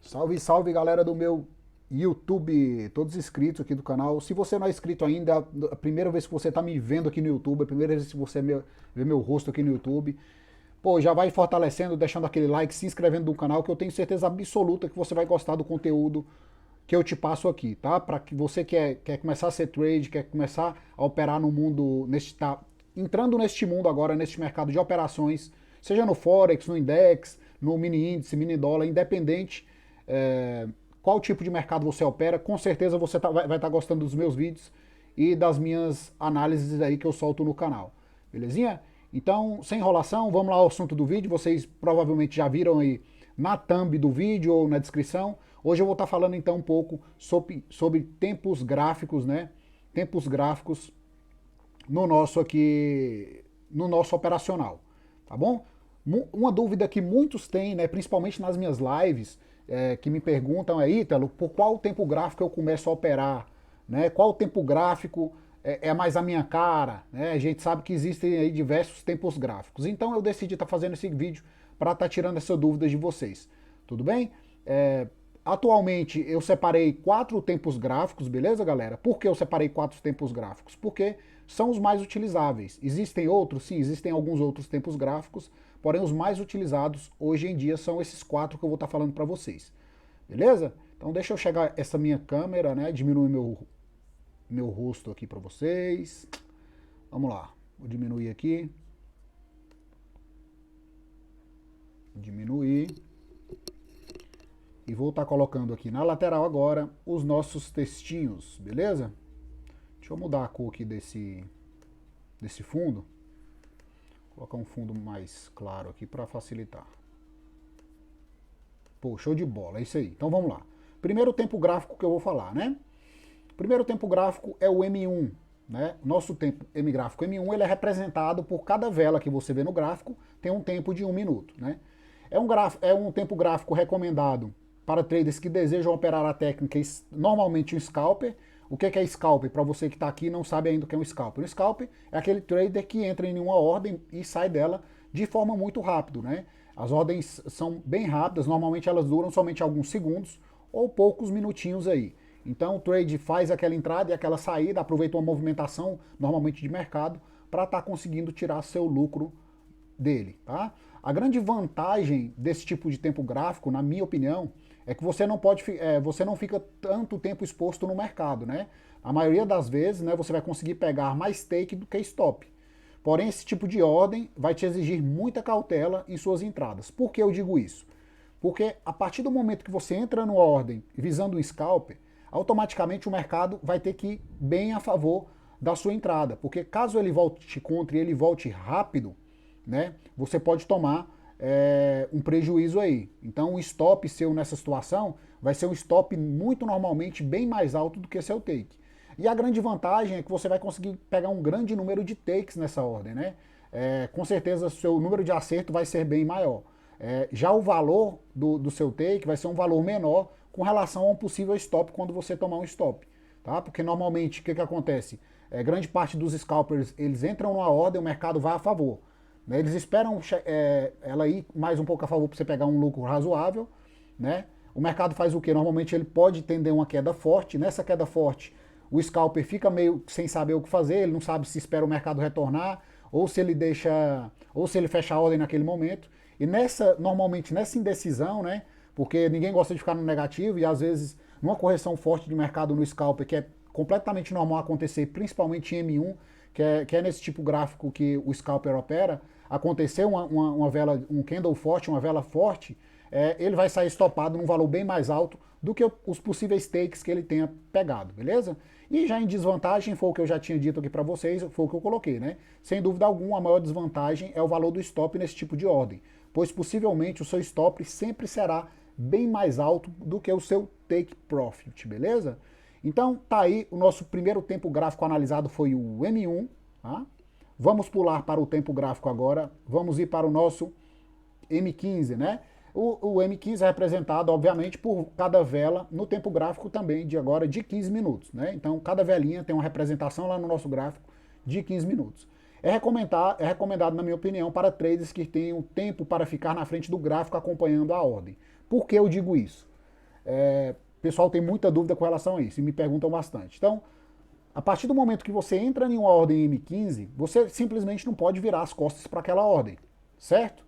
Salve, salve galera do meu YouTube, todos inscritos aqui do canal. Se você não é inscrito ainda, a primeira vez que você está me vendo aqui no YouTube, a primeira vez que você vê meu rosto aqui no YouTube, pô, já vai fortalecendo, deixando aquele like, se inscrevendo no canal, que eu tenho certeza absoluta que você vai gostar do conteúdo que eu te passo aqui, tá? Para que você quer começar a ser trade, quer começar a operar no mundo, tá entrando neste mundo agora, neste mercado de operações, seja no Forex, no Index, no mini índice, mini dólar, independente é, qual tipo de mercado você opera, com certeza você vai estar gostando dos meus vídeos e das minhas análises aí que eu solto no canal. Belezinha? Então, sem enrolação, vamos lá ao assunto do vídeo. Vocês provavelmente já viram aí na thumb do vídeo ou na descrição. Hoje eu vou estar falando então um pouco sobre tempos gráficos, né? Tempos gráficos no nosso aqui, no nosso operacional, tá bom? Uma dúvida que muitos têm, né, principalmente nas minhas lives, que me perguntam é, Ítalo, por qual tempo gráfico eu começo a operar? Né? Qual tempo gráfico é mais a minha cara? Né? A gente sabe que existem aí diversos tempos gráficos. Então eu decidi estar fazendo esse vídeo para estar tirando essa dúvida de vocês. Tudo bem? Atualmente eu separei 4 tempos gráficos, beleza, galera? Por que eu separei 4 tempos gráficos? Porque são os mais utilizáveis. Existem outros? Sim, existem alguns outros tempos gráficos, porém os mais utilizados hoje em dia são esses 4 que eu vou estar falando para vocês. Beleza? Então deixa eu chegar essa minha câmera, né? Diminuir meu rosto aqui para vocês. Vamos lá. Vou diminuir aqui. Diminuir. E vou estar colocando aqui na lateral agora os nossos textinhos, beleza? Deixa eu mudar a cor aqui desse fundo. Vou colocar um fundo mais claro aqui para facilitar. Pô, show de bola, é isso aí. Então vamos lá. Primeiro tempo gráfico que eu vou falar, né? Primeiro tempo gráfico é o M1, né? Nosso tempo gráfico M1 ele é representado por cada vela que você vê no gráfico, tem um tempo de 1 minuto, né? É um tempo gráfico recomendado para traders que desejam operar a técnica, normalmente um scalper. O que é scalper? Para você que está aqui e não sabe ainda o que é um scalper. Um scalper é aquele trader que entra em uma ordem e sai dela de forma muito rápida, né? As ordens são bem rápidas, normalmente elas duram somente alguns segundos ou poucos minutinhos aí. Então o trade faz aquela entrada e aquela saída, aproveita uma movimentação, normalmente de mercado, para estar conseguindo tirar seu lucro dele, tá? A grande vantagem desse tipo de tempo gráfico, na minha opinião, é que você não fica tanto tempo exposto no mercado, né? A maioria das vezes, né, você vai conseguir pegar mais take do que stop. Porém, esse tipo de ordem vai te exigir muita cautela em suas entradas. Por que eu digo isso? Porque a partir do momento que você entra numa ordem visando um scalper, automaticamente o mercado vai ter que ir bem a favor da sua entrada. Porque caso ele volte contra e ele volte rápido, né, você pode tomar um prejuízo aí. Então o stop seu nessa situação vai ser um stop muito normalmente bem mais alto do que seu take. E a grande vantagem é que você vai conseguir pegar um grande número de takes nessa ordem, né? Com certeza seu número de acerto vai ser bem maior. Já o valor do seu take vai ser um valor menor com relação a um possível stop quando você tomar um stop. Tá? Porque normalmente o que acontece? Grande parte dos scalpers eles entram numa ordem, o mercado vai a favor. Né? Eles esperam ela ir mais um pouco a favor para você pegar um lucro razoável. Né? O mercado faz o quê? Normalmente ele pode tender uma queda forte. Nessa queda forte, o scalper fica meio sem saber o que fazer, ele não sabe se espera o mercado retornar, ou se ele deixa, ou se ele fecha a ordem naquele momento. E normalmente nessa indecisão, né? Porque ninguém gosta de ficar no negativo, e às vezes, numa correção forte de mercado no scalper, que é completamente normal acontecer, principalmente em M1, que é nesse tipo gráfico que o scalper opera, acontecer uma vela, um candle forte, uma vela forte, ele vai sair estopado num valor bem mais alto do que os possíveis takes que ele tenha pegado, beleza? E já em desvantagem, foi o que eu já tinha dito aqui para vocês, foi o que eu coloquei, né? Sem dúvida alguma, a maior desvantagem é o valor do stop nesse tipo de ordem, pois possivelmente o seu stop sempre será bem mais alto do que o seu take profit, beleza? Então tá aí, o nosso primeiro tempo gráfico analisado foi o M1, tá? Vamos pular para o tempo gráfico agora, vamos ir para o nosso M15, né? O M15 é representado, obviamente, por cada vela no tempo gráfico também de agora de 15 minutos, né? Então, cada velinha tem uma representação lá no nosso gráfico de 15 minutos. É recomendado, na minha opinião, para traders que tenham tempo para ficar na frente do gráfico acompanhando a ordem. Por que eu digo isso? O pessoal tem muita dúvida com relação a isso e me perguntam bastante. Então, a partir do momento que você entra em uma ordem M15, você simplesmente não pode virar as costas para aquela ordem, certo?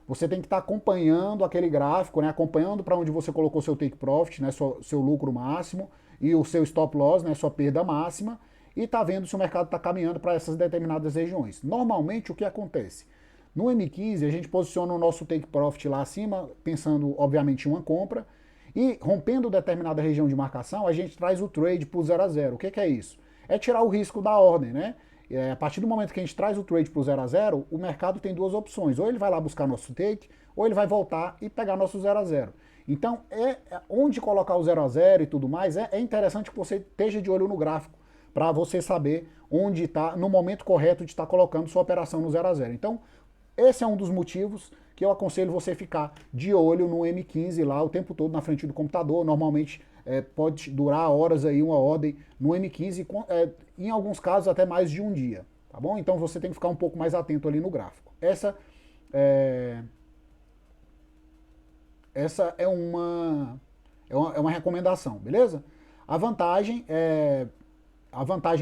Você tem que estar acompanhando aquele gráfico, né? Acompanhando para onde você colocou seu take profit, né? Seu lucro máximo e o seu stop loss, né? Sua perda máxima, e está vendo se o mercado está caminhando para essas determinadas regiões. Normalmente, o que acontece? No M15, a gente posiciona o nosso take profit lá acima, pensando, obviamente, em uma compra, e rompendo determinada região de marcação, a gente traz o trade para o 0 a 0. O que é isso? É tirar o risco da ordem, né? A partir do momento que a gente traz o trade para o 0 a 0, o mercado tem duas opções. Ou ele vai lá buscar nosso take, ou ele vai voltar e pegar nosso 0 a 0. Então, onde colocar o 0 a 0 e tudo mais, é interessante que você esteja de olho no gráfico, para você saber onde está, no momento correto de estar colocando sua operação no 0 a 0. Então, esse é um dos motivos que eu aconselho você ficar de olho no M15 lá o tempo todo na frente do computador. Normalmente pode durar horas aí uma ordem no M15, em alguns casos até mais de um dia, tá bom? Então você tem que ficar um pouco mais atento ali no gráfico. Essa é uma recomendação, beleza? A vantagem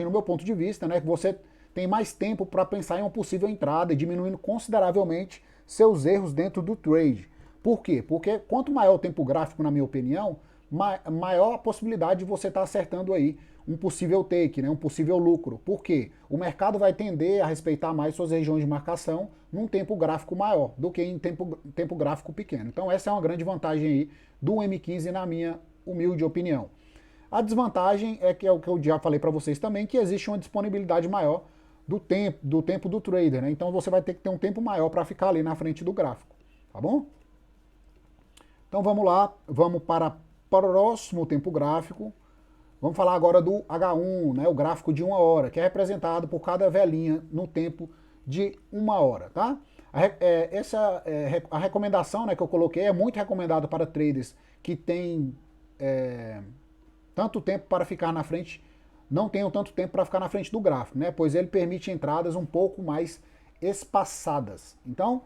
no meu ponto de vista, né, que você tem mais tempo para pensar em uma possível entrada e diminuindo consideravelmente seus erros dentro do trade. Por quê? Porque quanto maior o tempo gráfico, na minha opinião, maior a possibilidade de você estar acertando aí um possível take, né, um possível lucro. Por quê? O mercado vai tender a respeitar mais suas regiões de marcação num tempo gráfico maior do que em tempo gráfico pequeno. Então essa é uma grande vantagem aí do M15, na minha humilde opinião. A desvantagem é o que eu já falei para vocês também, que existe uma disponibilidade maior do tempo do trader, né? Então você vai ter que ter um tempo maior para ficar ali na frente do gráfico, tá bom? Então vamos lá, vamos para o próximo tempo gráfico. Vamos falar agora do H1, né? O gráfico de 1 hora, que é representado por cada velinha no tempo de 1 hora, tá? A recomendação, né, que eu coloquei é muito recomendado para traders que têm tanto tempo para ficar na frente, não tenham tanto tempo para ficar na frente do gráfico, né? Pois ele permite entradas um pouco mais espaçadas. Então,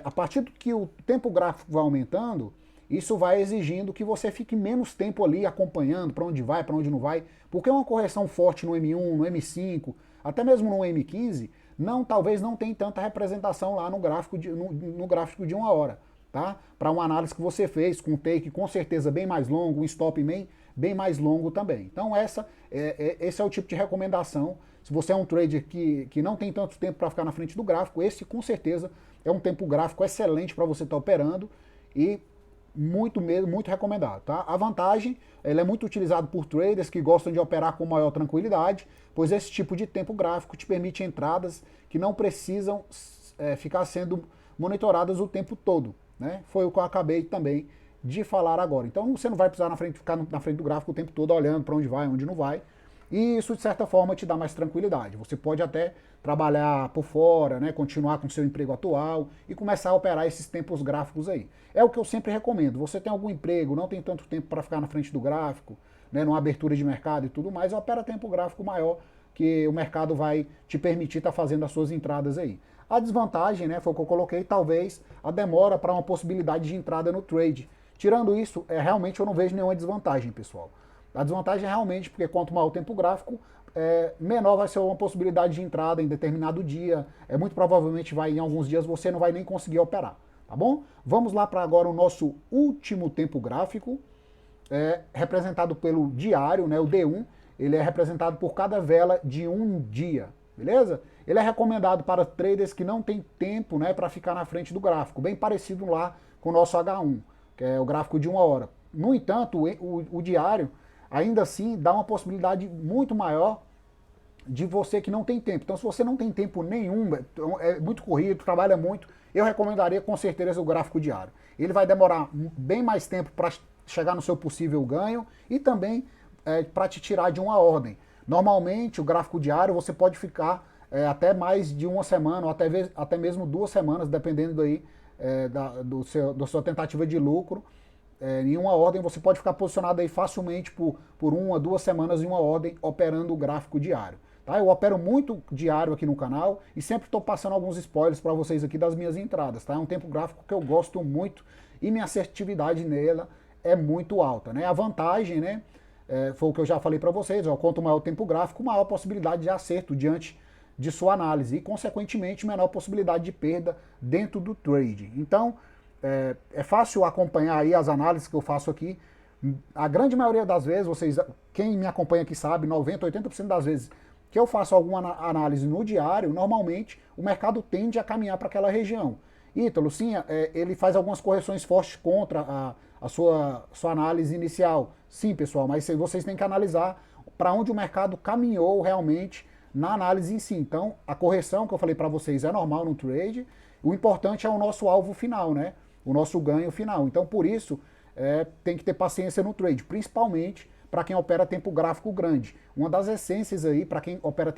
a partir do que o tempo gráfico vai aumentando, isso vai exigindo que você fique menos tempo ali acompanhando para onde vai, para onde não vai, porque uma correção forte no M1, no M5, até mesmo no M15, talvez não tenha tanta representação lá no gráfico no gráfico de 1 hora, tá? Para uma análise que você fez com um take com certeza bem mais longo, um stop bem mais longo também. Então esse é o tipo de recomendação. Se você é um trader que não tem tanto tempo para ficar na frente do gráfico, esse com certeza é um tempo gráfico excelente para você estar operando e muito recomendado, tá? A vantagem, ela é muito utilizado por traders que gostam de operar com maior tranquilidade, pois esse tipo de tempo gráfico te permite entradas que não precisam ficar sendo monitoradas o tempo todo, né? Foi o que eu acabei também de falar agora. Então você não vai precisar ficar na frente do gráfico o tempo todo olhando para onde vai, onde não vai. E isso, de certa forma, te dá mais tranquilidade. Você pode até trabalhar por fora, né, continuar com seu emprego atual e começar a operar esses tempos gráficos aí. É o que eu sempre recomendo. Você tem algum emprego, não tem tanto tempo para ficar na frente do gráfico, né, numa abertura de mercado e tudo mais, opera tempo gráfico maior, que o mercado vai te permitir estar fazendo as suas entradas aí. A desvantagem, né, foi o que eu coloquei, talvez a demora para uma possibilidade de entrada no trade. Tirando isso, realmente eu não vejo nenhuma desvantagem, pessoal. A desvantagem é realmente porque quanto maior o tempo gráfico, menor vai ser uma possibilidade de entrada em determinado dia. Muito provavelmente em alguns dias você não vai nem conseguir operar, tá bom? Vamos lá para agora o nosso último tempo gráfico, representado pelo diário, né, o D1. Ele é representado por cada vela de um dia, beleza? Ele é recomendado para traders que não têm tempo, né, para ficar na frente do gráfico, bem parecido lá com o nosso H1, que é o gráfico de 1 hora. No entanto, o diário ainda assim dá uma possibilidade muito maior de você que não tem tempo. Então, se você não tem tempo nenhum, é muito corrido, trabalha muito, eu recomendaria com certeza o gráfico diário. Ele vai demorar bem mais tempo para chegar no seu possível ganho e também para te tirar de uma ordem. Normalmente, o gráfico diário você pode ficar até mais de uma semana, ou até mesmo 2 semanas, dependendo aí da sua tentativa de lucro. Em uma ordem você pode ficar posicionado aí facilmente por 1 a 2 semanas em uma ordem operando o gráfico diário. Tá? Eu opero muito diário aqui no canal e sempre estou passando alguns spoilers para vocês aqui das minhas entradas. Tá? É um tempo gráfico que eu gosto muito e minha assertividade nela é muito alta, né? A vantagem, né, foi o que eu já falei para vocês, ó, quanto maior o tempo gráfico, maior a possibilidade de acerto diante de sua análise e, consequentemente, menor possibilidade de perda dentro do trade. Então, é fácil acompanhar aí as análises que eu faço aqui. A grande maioria das vezes, vocês, quem me acompanha aqui sabe, 90, 80% das vezes que eu faço alguma análise no diário, normalmente o mercado tende a caminhar para aquela região. Ítalo, sim, ele faz algumas correções fortes contra a sua análise inicial. Sim, pessoal, mas vocês têm que analisar para onde o mercado caminhou realmente na análise em si. Então, a correção que eu falei para vocês é normal no trade. O importante é o nosso alvo final, né? O nosso ganho final. Então, por isso, tem que ter paciência no trade, principalmente para quem opera tempo gráfico grande. Uma das essências aí, para quem opera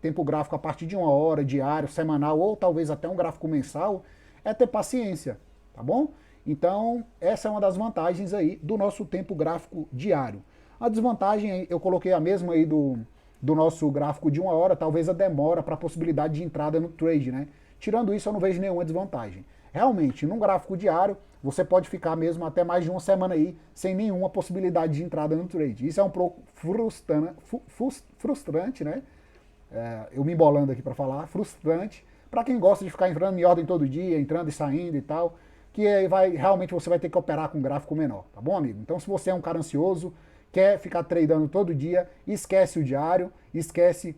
tempo gráfico a partir de 1 hora, diário, semanal ou talvez até um gráfico mensal, é ter paciência, tá bom? Então, essa é uma das vantagens aí do nosso tempo gráfico diário. A desvantagem, eu coloquei a mesma aí do nosso gráfico de 1 hora, talvez a demora para a possibilidade de entrada no trade, né? Tirando isso, eu não vejo nenhuma desvantagem. Realmente, num gráfico diário, você pode ficar mesmo até mais de uma semana aí sem nenhuma possibilidade de entrada no trade. Isso é um pouco frustrante, né? Eu me embolando aqui para falar, frustrante, para quem gosta de ficar entrando em ordem todo dia, entrando e saindo e tal, que aí realmente você vai ter que operar com um gráfico menor, tá bom, amigo? Então, se você é um cara ansioso, quer ficar tradando todo dia, esquece o diário, esquece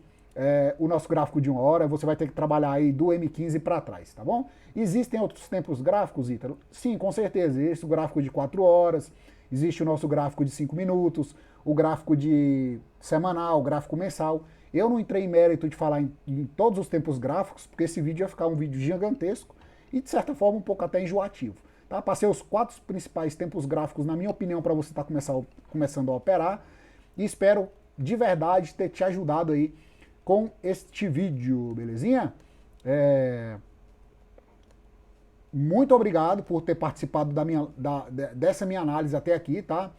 o nosso gráfico de 1 hora, você vai ter que trabalhar aí do M15 para trás, tá bom? Existem outros tempos gráficos, Ítalo? Sim, com certeza. Existe o gráfico de 4 horas, existe o nosso gráfico de 5 minutos, o gráfico de semanal, o gráfico mensal. Eu não entrei em mérito de falar em todos os tempos gráficos, porque esse vídeo ia ficar um vídeo gigantesco e, de certa forma, um pouco até enjoativo. Tá? Passei os 4 principais tempos gráficos, na minha opinião, para você estar começando a operar. E espero, de verdade, ter te ajudado aí com este vídeo, belezinha? Muito obrigado por ter participado dessa minha análise até aqui, tá?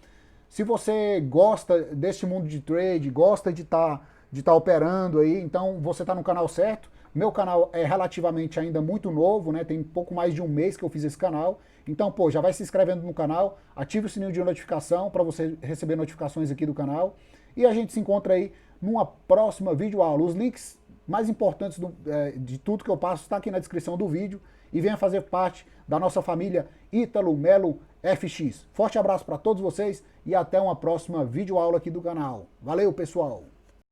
Se você gosta desse mundo de trade, gosta de estar operando aí, então você está no canal certo. Meu canal é relativamente ainda muito novo, né? Tem pouco mais de um mês que eu fiz esse canal. Então, pô, já vai se inscrevendo no canal, ative o sininho de notificação para você receber notificações aqui do canal. E a gente se encontra aí numa próxima videoaula. Os links mais importantes de tudo que eu passo está aqui na descrição do vídeo. E venha fazer parte da nossa família Ítalo Melo FX. Forte abraço para todos vocês e até uma próxima videoaula aqui do canal. Valeu, pessoal!